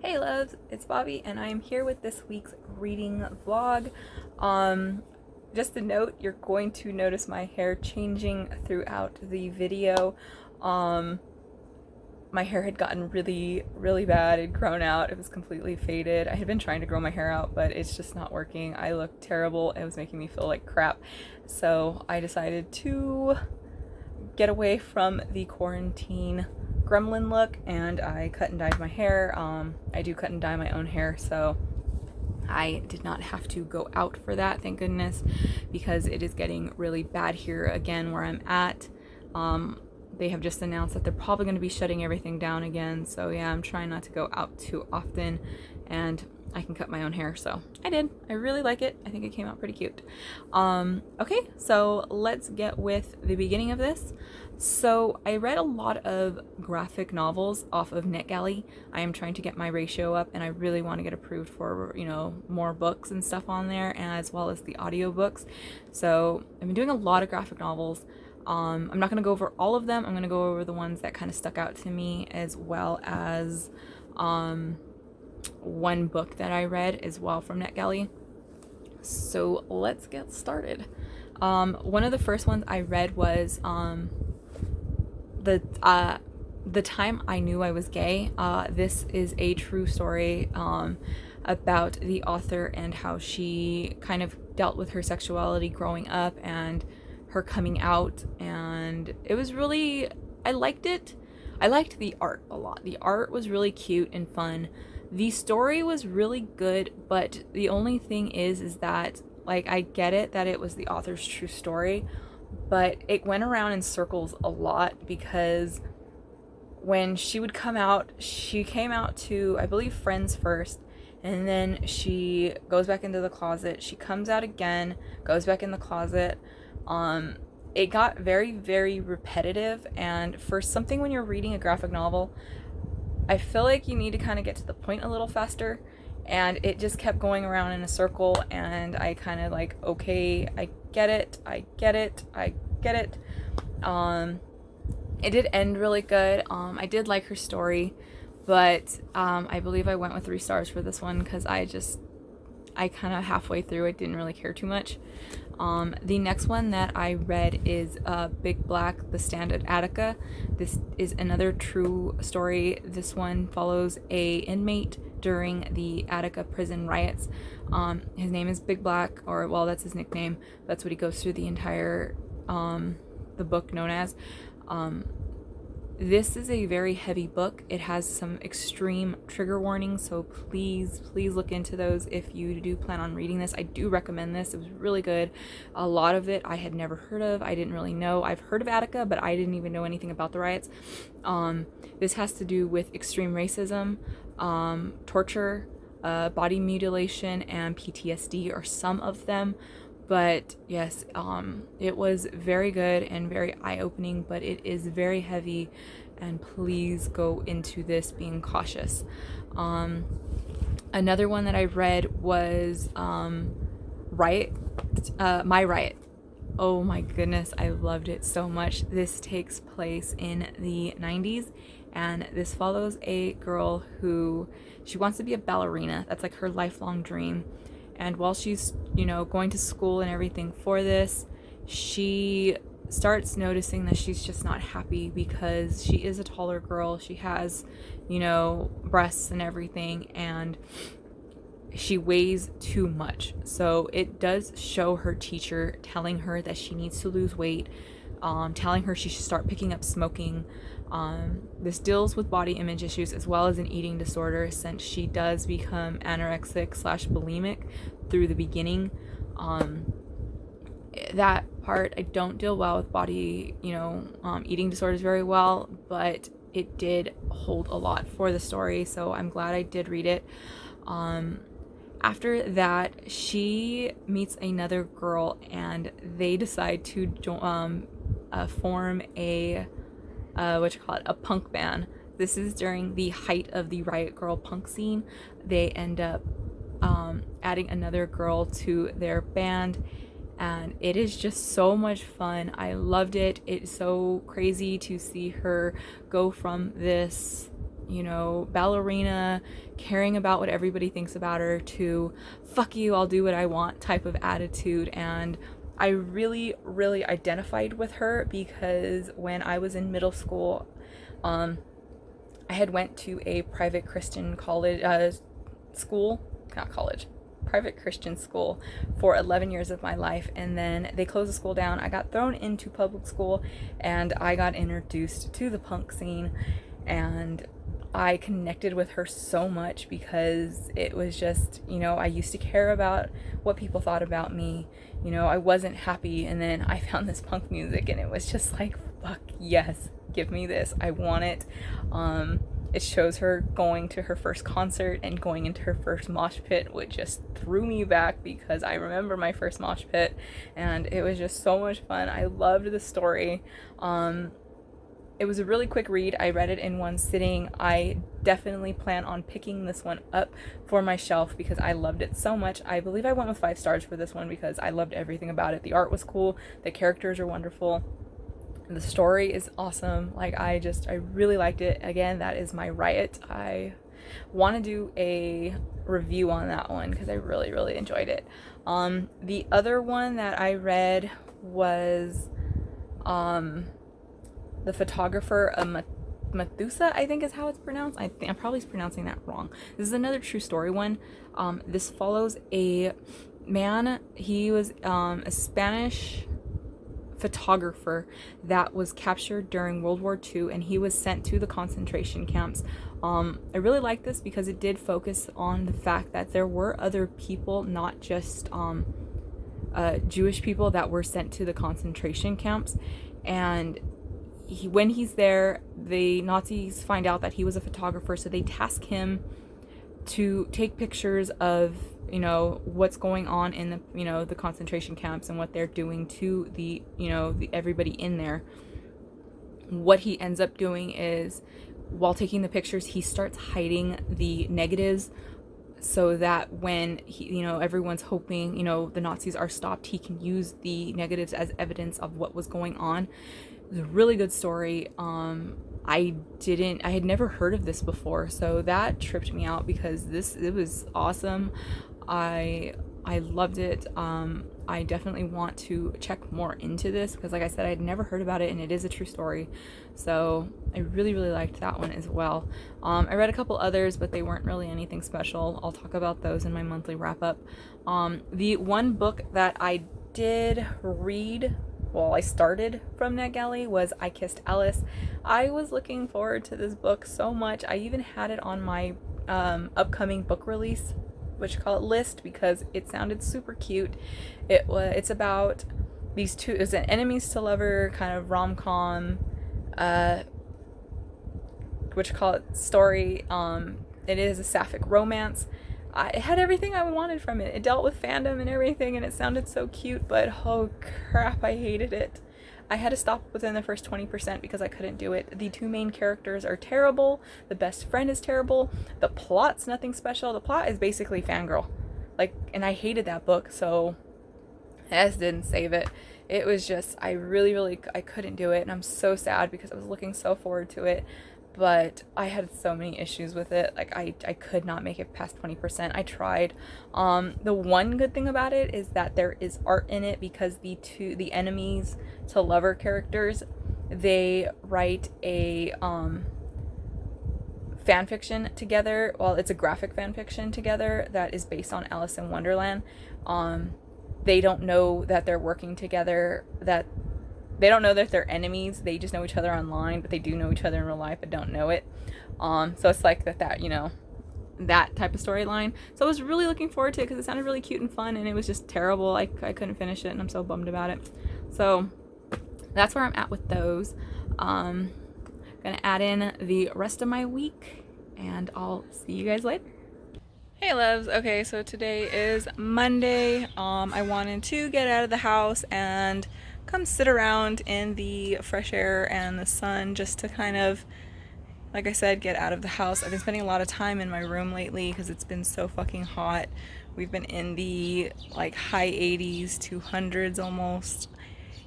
Hey loves, it's Bobby and I'm here with this week's reading vlog. Just a note, you're going to notice my hair changing throughout the video. My hair had gotten really bad. It had grown out. It was completely faded. I had been trying to grow my hair out, but it's just not working. I looked terrible. It was making me feel like crap. So I decided to get away from the quarantine gremlin look, and I cut and dyed my hair. I do cut and dye my own hair, so I did not have to go out for that, thank goodness, because it is getting really bad here again where I'm at. They have just announced that they're probably going to be shutting everything down again, so yeah, I'm trying not to go out too often, and I can cut my own hair, so I did. I really like it. I think it came out pretty cute. Okay, so let's get with the beginning of this. So I read a lot of graphic novels off of NetGalley. I am trying to get my ratio up, and I really want to get approved for, more books and stuff on there, as well as the audiobooks. So I've been doing a lot of graphic novels. I'm not going to go over all of them. I'm going to go over the ones that kind of stuck out to me, as well as one book that I read as well from NetGalley. So let's get started. One of the first ones I read was the time I knew I was gay. This is a true story about the author and how she kind of dealt with her sexuality growing up and her coming out, and it was really, I liked it. I liked the art a lot. The art was really cute and fun. The story was really good, but the only thing is that, like, I get it that it was the author's true story, but it went around in circles a lot, because when she would come out, she came out to, I believe, friends first, and then she goes back into the closet. She comes out again, goes back in the closet. It got very repetitive, and for something when you're reading a graphic novel, I feel like you need to kind of get to the point a little faster, and it just kept going around in a circle, and I kind of like, okay, I get it. It did end really good. I did like her story, but I believe I went with 3 stars for this one, because I kind of halfway through, I didn't really care too much. The next one that I read is Big Black, The Stand at Attica. This is another true story. This one follows a inmate during the Attica prison riots. His name is Big Black, or, well, that's his nickname. That's what he goes through the entire the book known as. This is a very heavy book. It has some extreme trigger warnings, so please look into those if you do plan on reading this. I do recommend this. It was really good. A lot of it I had never heard of. I didn't really know. I've heard of Attica, but I didn't even know anything about the riots. This has to do with extreme racism, torture, body mutilation, and PTSD are some of them. But yes, it was very good and very eye-opening, but it is very heavy, and please go into this being cautious. Another one that I read was Riot, My Riot. Oh my goodness, I loved it so much. This takes place in the 90s, and this follows a girl who, she wants to be a ballerina. That's like her lifelong dream. And while she's, going to school and everything for this, she starts noticing that she's just not happy, because she is a taller girl. She has, breasts and everything, and she weighs too much. So it does show her teacher telling her that she needs to lose weight, telling her she should start picking up smoking. This deals with body image issues as well as an eating disorder, since she does become anorexic/bulimic through the beginning. That part, I don't deal well with body, eating disorders very well, but it did hold a lot for the story, so I'm glad I did read it. After that, she meets another girl, and they decide to form a a punk band. This is during the height of the Riot Girl punk scene. They end up adding another girl to their band, and it is just so much fun. I loved it. It's so crazy to see her go from this you know, ballerina, caring about what everybody thinks about her, to fuck you, I'll do what I want type of attitude. And I really, really identified with her because when I was in middle school, I had went to a private Christian college, school, not college, private Christian school for 11 years of my life, and then they closed the school down. I got thrown into public school and I got introduced to the punk scene, and I connected with her so much because it was just, you know, I used to care about what people thought about me. You know, I wasn't happy, and then I found this punk music and it was just like, fuck yes, give me this, I want it. It shows her going to her first concert and going into her first mosh pit, which just threw me back because I remember my first mosh pit and it was just so much fun. I loved the story. It was a really quick read. I read it in one sitting. I definitely plan on picking this one up for my shelf because I loved it so much. I believe I went with 5 stars for this one because I loved everything about it. The art was cool. The characters are wonderful. The story is awesome. Like, I really liked it. Again, that is my Riot. I want to do a review on that one because I really, really enjoyed it. The other one that I read was The Photographer of Methusa, I think is how it's pronounced. I'm probably pronouncing that wrong. This is another true story one. This follows a man. He was a Spanish photographer that was captured during World War II, and he was sent to the concentration camps. I really like this because it did focus on the fact that there were other people, not just Jewish people, that were sent to the concentration camps. And when he's there, the Nazis find out that he was a photographer, so they task him to take pictures of, you know, what's going on in the, you know, the concentration camps and what they're doing to the, you know, everybody in there. What he ends up doing is, while taking the pictures, he starts hiding the negatives so that when he, you know, everyone's hoping, you know, the Nazis are stopped, he can use the negatives as evidence of what was going on. It was a really good story. I had never heard of this before, so that tripped me out because it was awesome. I loved it. I definitely want to check more into this because, like I said, I had never heard about it, and it is a true story. So I really, really liked that one as well. I read a couple others, but they weren't really anything special. I'll talk about those in my monthly wrap up. The one book that I did read, well, I started from NetGalley, was I Kissed Alice. I was looking forward to this book so much. I even had it on my upcoming book release, what you call it, list, because it sounded super cute. It's about these two, it's an enemies to lover kind of rom-com, what you call it, story. It is a sapphic romance. It had everything I wanted from it. It dealt with fandom and everything, and it sounded so cute, but oh crap, I hated it. I had to stop within the first 20% because I couldn't do it. The 2 main characters are terrible. The best friend is terrible. The plot's nothing special. The plot is basically fangirl. Like, and I hated that book, so that didn't save it. It was just, I couldn't do it, and I'm so sad because I was looking so forward to it. But I had so many issues with it. Like, I could not make it past 20%. I tried. The one good thing about it is that there is art in it because the enemies to lover characters, they write a fan fiction together. Well, it's a graphic fan fiction together that is based on Alice in Wonderland. They don't know that they're working together, that they don't know that they're enemies. They just know each other online, but they do know each other in real life but don't know it. So it's like that, you know, that type of storyline. So I was really looking forward to it because it sounded really cute and fun, and it was just terrible. I couldn't finish it, and I'm so bummed about it. So that's where I'm at with those. Gonna add in the rest of my week, and I'll see you guys later. Hey loves, okay, so today is Monday. I wanted to get out of the house and come sit around in the fresh air and the sun just to kind of, like I said, get out of the house. I've been spending a lot of time in my room lately because it's been so fucking hot. We've been in the like high 80s to hundreds almost,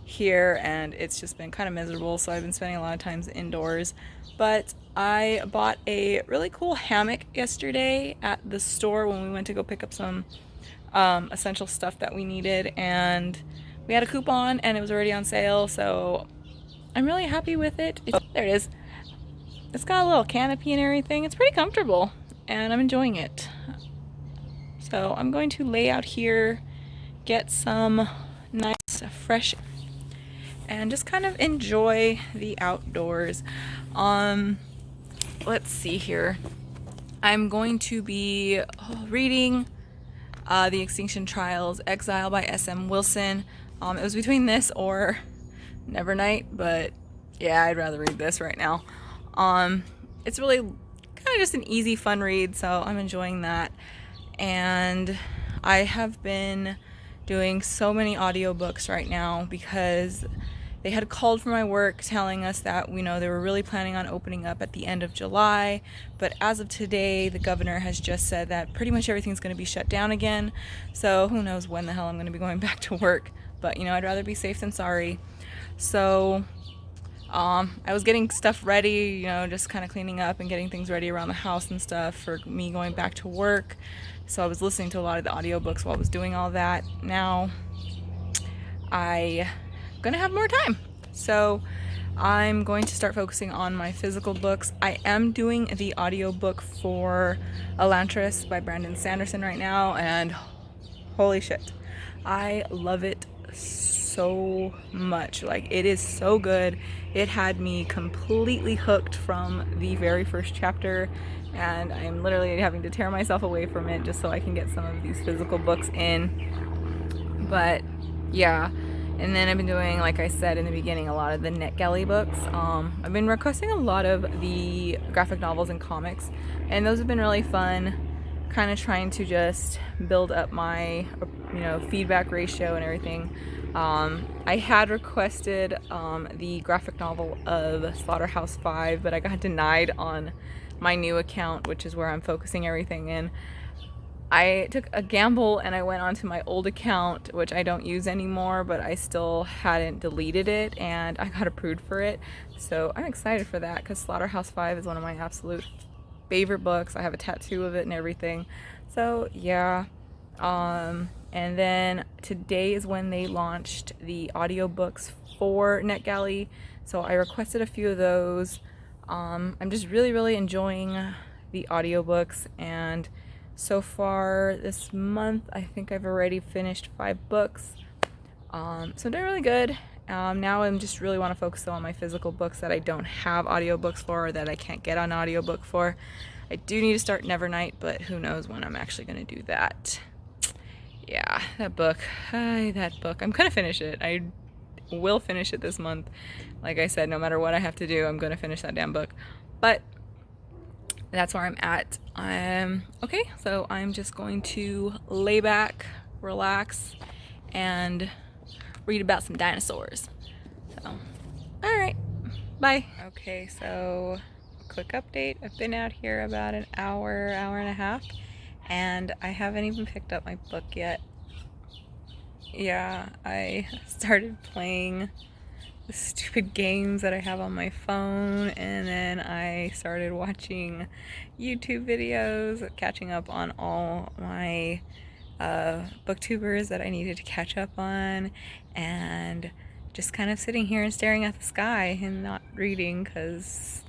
here, and it's just been kind of miserable, so I've been spending a lot of times indoors. But I bought a really cool hammock yesterday at the store when we went to go pick up some essential stuff that we needed, and we had a coupon and it was already on sale, so I'm really happy with it. There it is. It's got a little canopy and everything. It's pretty comfortable and I'm enjoying it. So I'm going to lay out here, get some nice fresh and just kind of enjoy the outdoors. Let's see here. I'm going to be reading The Extinction Trials, Exile by S.M. Wilson. It was between this or Nevernight, but yeah, I'd rather read this right now. It's really kind of just an easy, fun read, so I'm enjoying that. And I have been doing so many audiobooks right now because they had called for my work telling us that, you know, they were really planning on opening up at the end of July, but as of today, the governor has just said that pretty much everything's going to be shut down again, so who knows when the hell I'm going to be going back to work, but, you know, I'd rather be safe than sorry. So I was getting stuff ready, you know, just kind of cleaning up and getting things ready around the house and stuff for me going back to work. So I was listening to a lot of the audiobooks while I was doing all that. Now I'm gonna have more time, so I'm going to start focusing on my physical books. I am doing the audiobook for Elantris by Brandon Sanderson right now, and holy shit, I love it so much. Like, it is so good. It had me completely hooked from the very first chapter, and I am literally having to tear myself away from it just so I can get some of these physical books in. But yeah, and then I've been doing, like I said in the beginning, a lot of the NetGalley books. I've been requesting a lot of the graphic novels and comics, and those have been really fun, kind of trying to just build up my, you know, feedback ratio and everything. I had requested the graphic novel of Slaughterhouse-5, but I got denied on my new account, which is where I'm focusing everything in. I took a gamble and I went onto my old account, which I don't use anymore, but I still hadn't deleted it, and I got approved for it. So I'm excited for that because Slaughterhouse-5 is one of my absolute favorite books. I have a tattoo of it and everything. So yeah. And then today is when they launched the audiobooks for NetGalley, so I requested a few of those. I'm just really enjoying the audiobooks, and so far this month I think I've already finished 5 books. So I'm doing really good. Now I'm just really want to focus on my physical books that I don't have audiobooks for, or that I can't get on audiobook for. I do need to start Nevernight, but who knows when I'm actually going to do that. Yeah, that book, I'm gonna finish it. I will finish it this month. Like I said, no matter what I have to do, I'm gonna finish that damn book. But that's where I'm at. Okay, so I'm just going to lay back, relax, and read about some dinosaurs. So, alright, bye. Okay, so quick update. I've been out here about an hour and a half, and I haven't even picked up my book yet. Yeah, I started playing the stupid games that I have on my phone, and then I started watching YouTube videos, catching up on all my booktubers that I needed to catch up on, and just kind of sitting here and staring at the sky and not reading because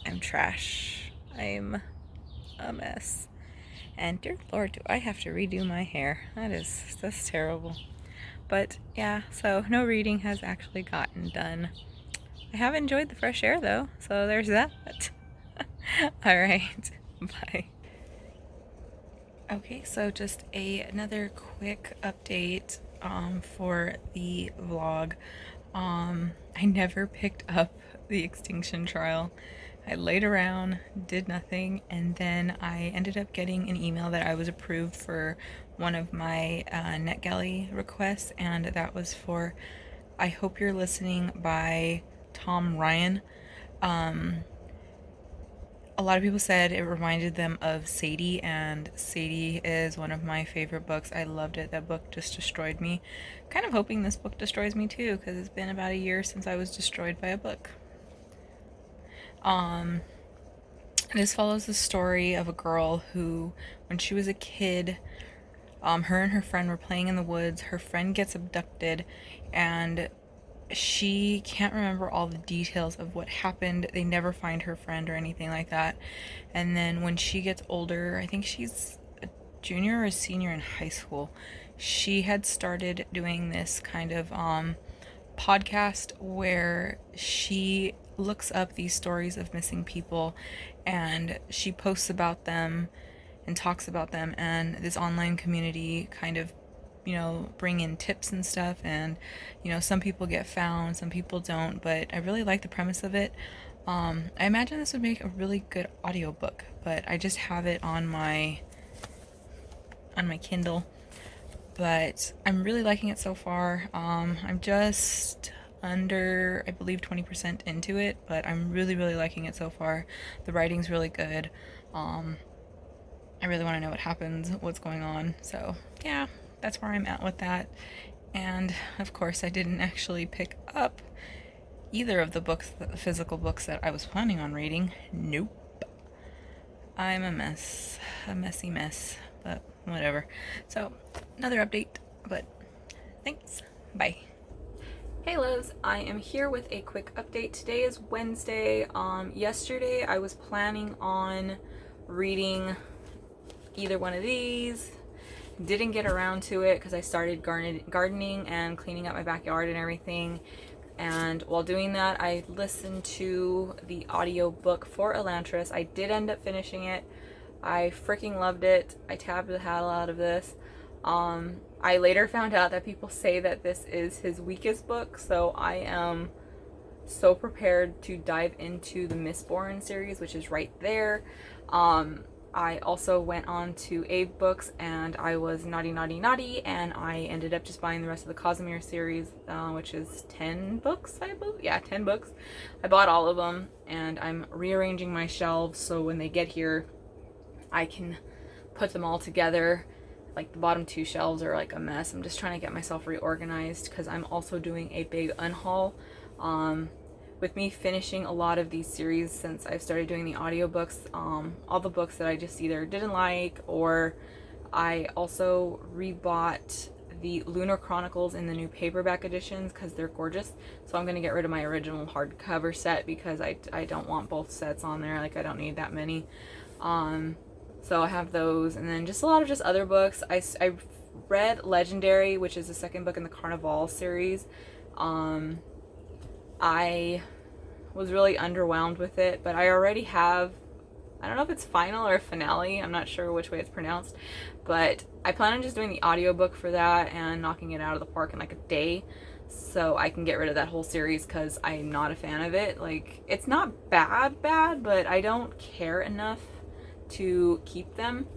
I'm trash. I'm a mess. And dear Lord, do I have to redo my hair. That's terrible. But yeah, so no reading has actually gotten done. I have enjoyed the fresh air though, so there's that. Alright, bye. Okay, so just another quick update for the vlog. I never picked up the Extinction Trial. I laid around, did nothing, and then I ended up getting an email that I was approved for one of my NetGalley requests, and that was for I Hope You're Listening by Tom Ryan. a lot of people said it reminded them of Sadie, and Sadie is one of my favorite books. I loved it. That book just destroyed me. Kind of hoping this book destroys me too, because it's been about a year since I was destroyed by a book. This follows the story of a girl who, when she was a kid, her and her friend were playing in the woods. Her friend gets abducted, and she can't remember all the details of what happened. They never find her friend or anything like that. And then when she gets older, I think she's a junior or a senior in high school, she had started doing this kind of podcast where she looks up these stories of missing people and she posts about them and talks about them, and this online community kind of, bring in tips and stuff, and some people get found, some people don't, but I really like the premise of it. I imagine this would make a really good audiobook, but I just have it on my Kindle, but I'm really liking it so far. I'm just under, I believe, 20% into it, but I'm really, really liking it so far. The writing's really good. I really want to know what happens, what's going on, so yeah, that's where I'm at with that. And of course, I didn't actually pick up either of the books, the physical books that I was planning on reading. Nope. I'm a mess. A messy mess. But whatever. So, another update. But thanks. Bye. Hey loves, I am here with a quick update. Today is Wednesday. Yesterday I was planning on reading either one of these. Didn't get around to it because I started gardening and cleaning up my backyard and everything. And while doing that, I listened to the audio book for Elantris. I did end up finishing it. I freaking loved it. I tabbed the hell out of this. I later found out that people say that this is his weakest book, so I am so prepared to dive into the Mistborn series, which is right there. I also went on to Abe Books and I was naughty and I ended up just buying the rest of the Casimir series, which is 10 books, I believe. Yeah, 10 books. I bought all of them and I'm rearranging my shelves so when they get here I can put them all together. Like the bottom two shelves are like a mess. I'm just trying to get myself reorganized because I'm also doing a big unhaul. With me finishing a lot of these series since I've started doing the audiobooks, all the books that I just either didn't like, or I also rebought the Lunar Chronicles in the new paperback editions because they're gorgeous. So I'm going to get rid of my original hardcover set because I don't want both sets on there. Like I don't need that many. So I have those, and then just a lot of just other books. I read Legendary, which is the second book in the Carnival series. I was really underwhelmed with it, but I already have, I don't know if it's final or finale, I'm not sure which way it's pronounced, but I plan on just doing the audiobook for that and knocking it out of the park in like a day so I can get rid of that whole series because I'm not a fan of it. Like, it's not bad, but I don't care enough to keep them.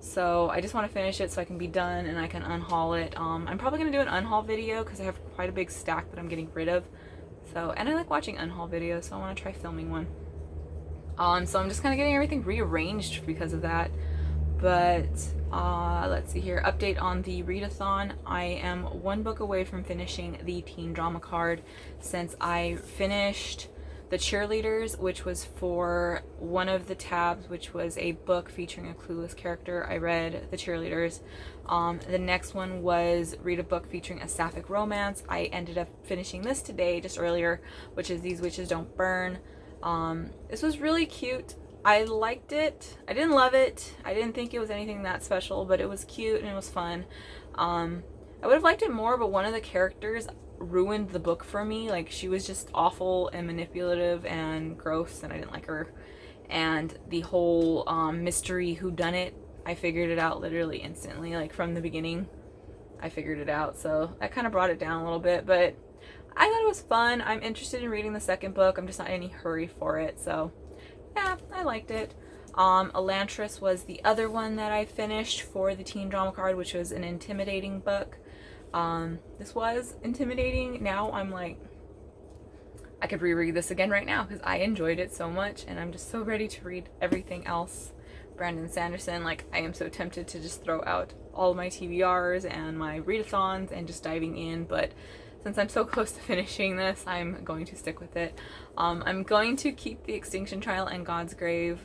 So I just want to finish it so I can be done and I can unhaul it. I'm probably going to do an unhaul video because I have quite a big stack that I'm getting rid of. So, and I like watching unhaul videos, so I want to try filming one. So I'm just kind of getting everything rearranged because of that. But let's see here. Update on the readathon. I am one book away from finishing the teen drama card since I finished The Cheerleaders, which was for one of the tabs, which was a book featuring a clueless character. I read The Cheerleaders. The next one was read a book featuring a sapphic romance. I ended up finishing this today, just earlier, which is These Witches Don't Burn. This was really cute. I liked it. I didn't love it. I didn't think it was anything that special, but it was cute and it was fun. I would have liked it more, but one of the characters ruined the book for me. Like, she was just awful and manipulative and gross, and I didn't like her. And the whole mystery whodunit, I figured it out literally instantly. Like, from the beginning, I figured it out. So that kind of brought it down a little bit, but I thought it was fun. I'm interested in reading the second book. I'm just not in any hurry for it. So yeah, I liked it. Elantris was the other one that I finished for the teen drama card, which was an intimidating book. This was intimidating. Now I'm like, I could reread this again right now because I enjoyed it so much, and I'm just so ready to read everything else. Brandon Sanderson, like, I am so tempted to just throw out all my TBRs and my readathons and just diving in, but since I'm so close to finishing this, I'm going to stick with it. I'm going to keep the Extinction Trial and Nevernight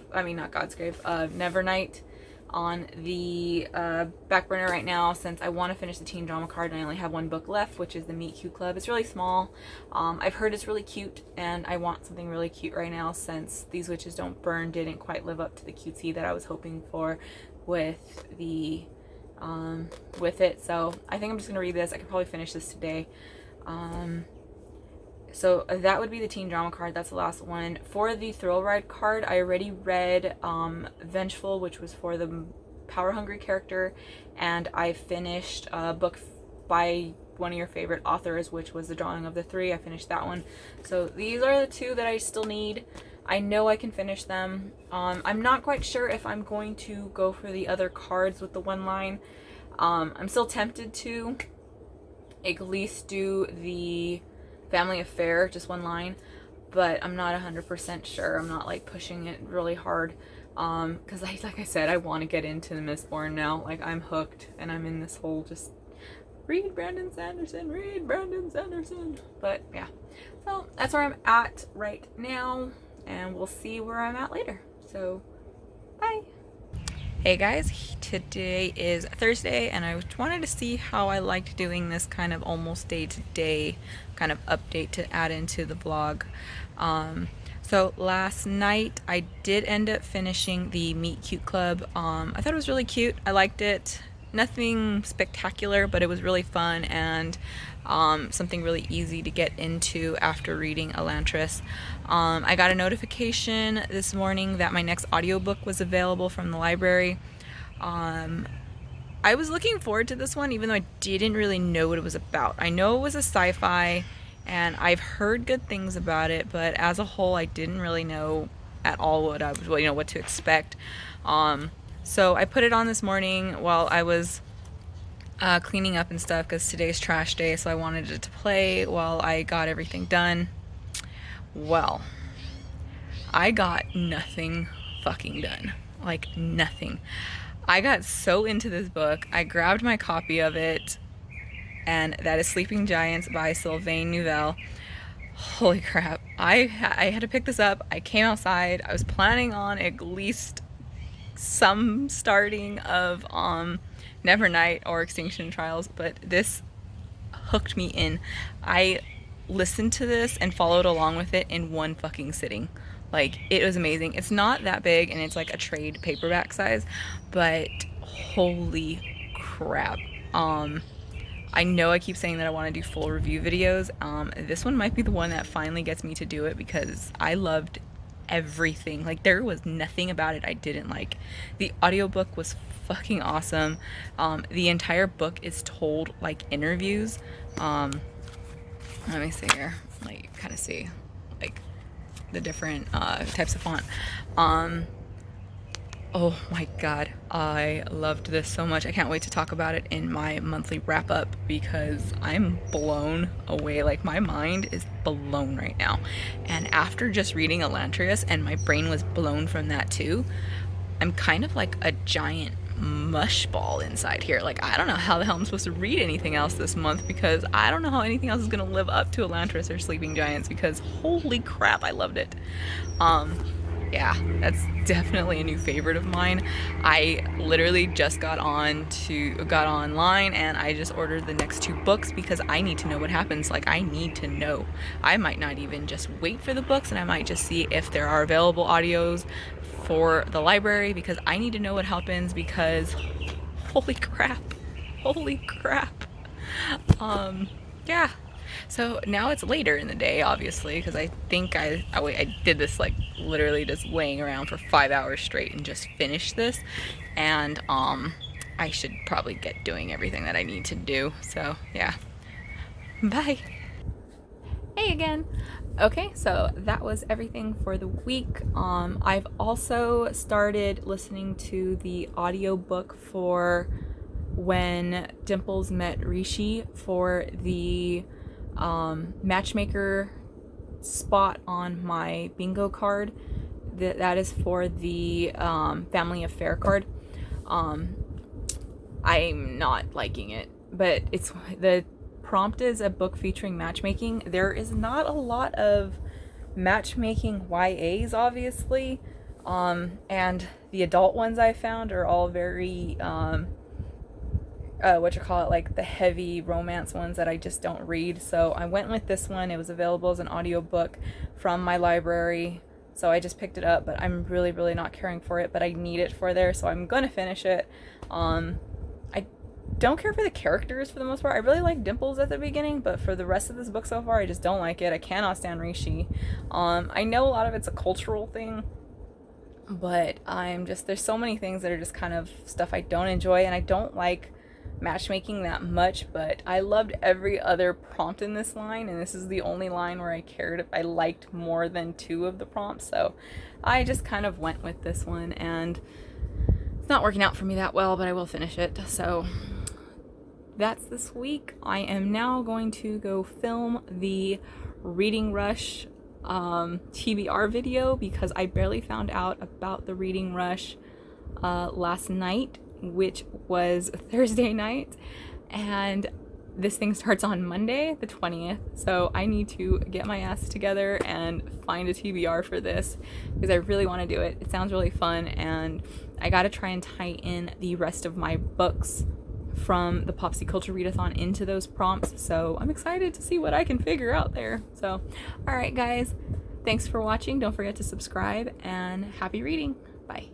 on the back burner right now, since I want to finish the teen drama card and I only have one book left, which is the Meet Cute Club. It's really small. I've heard it's really cute, and I want something really cute right now since These Witches Don't Burn didn't quite live up to the cutesy that I was hoping for with the with it. So I think I'm just gonna read this. I could probably finish this today. So that would be the teen drama card. That's the last one. For the thrill ride card, I already read Vengeful, which was for the power hungry character, and I finished a book by one of your favorite authors, which was The Drawing of the Three. I finished that one. So these are the two that I still need. I know I can finish them. I'm not quite sure if I'm going to go for the other cards with the one line. I'm still tempted to at least do the Family Affair, just one line, but I'm not 100% sure. I'm not like pushing it really hard, because like I said, I want to get into the Mistborn now. Like, I'm hooked, and I'm in this whole just read Brandon Sanderson, read Brandon Sanderson. But yeah, so that's where I'm at right now, and we'll see where I'm at later. So bye. Hey guys, today is Thursday, and I wanted to see how I liked doing this kind of almost day-to-day kind of update to add into the vlog. So last night I did end up finishing the Meet Cute Club. I thought it was really cute. I liked it. Nothing spectacular, but it was really fun and something really easy to get into after reading Elantris. I got a notification this morning that my next audiobook was available from the library. I was looking forward to this one, even though I didn't really know what it was about. I know it was a sci-fi, and I've heard good things about it, but as a whole, I didn't really know at all what to expect. So I put it on this morning while I was cleaning up and stuff, because today's trash day, so I wanted it to play while I got everything done. Well, I got nothing fucking done. Like, nothing. I got so into this book, I grabbed my copy of it, and that is Sleeping Giants by Sylvain Neuvel. Holy crap. I had to pick this up. I came outside. I was planning on at least some starting of Nevernight or Extinction Trials, but this hooked me in. I listened to this and followed along with it in one fucking sitting. Like, it was amazing. It's not that big, and it's like a trade paperback size, but holy crap. I know I keep saying that I want to do full review videos. This one might be the one that finally gets me to do it, because I loved everything. Like, there was nothing about it I didn't like. The audiobook was fucking awesome. The entire book is told like interviews. Let me see here, like, kind of see like the different types of font. Oh my god, I loved this so much. I can't wait to talk about it in my monthly wrap up, because I'm blown away. Like, my mind is blown right now. And after just reading Elantris, and my brain was blown from that too, I'm kind of like a giant mush ball inside here. Like, I don't know how the hell I'm supposed to read anything else this month, because I don't know how anything else is gonna live up to Elantris or Sleeping Giants, because holy crap, I loved it. Yeah, that's definitely a new favorite of mine. I literally just got online and I just ordered the next 2 books, because I need to know what happens. Like, I need to know. I might not even just wait for the books, and I might just see if there are available audios for the library, because I need to know what happens, because holy crap. Holy crap. Yeah. So now it's later in the day, obviously, because I think I did this like literally just laying around for 5 hours straight and just finished this, and I should probably get doing everything that I need to do. So yeah, bye. Hey again. Okay, so that was everything for the week. I've also started listening to the audiobook for When Dimples Met Rishi for the matchmaker spot on my bingo card. That is for the family affair card. I'm not liking it, but it's the prompt is a book featuring matchmaking. There is not a lot of matchmaking YAs, obviously, and the adult ones I found are all very like the heavy romance ones that I just don't read. So I went with this one. It was available as an audiobook from my library, so I just picked it up, but I'm really, really not caring for it, but I need it for there, so I'm gonna finish it. I don't care for the characters for the most part. I really like Dimples at the beginning, but for the rest of this book so far, I just don't like it. I cannot stand Rishi. I know a lot of it's a cultural thing, but there's so many things that are just kind of stuff I don't enjoy, and I don't like matchmaking that much, but I loved every other prompt in this line, and this is the only line where I liked more than 2 of the prompts, so I just kind of went with this one, and it's not working out for me that well, but I will finish it. So that's this week. I am now going to go film the Reading Rush TBR video, because I barely found out about the Reading Rush last night, which was Thursday night, and this thing starts on Monday the 20th, so I need to get my ass together and find a TBR for this, because I really want to do it. It sounds really fun, and I gotta try and tie in the rest of my books from the Popsy Culture Readathon into those prompts, so I'm excited to see what I can figure out there. So, alright guys, thanks for watching. Don't forget to subscribe, and happy reading. Bye.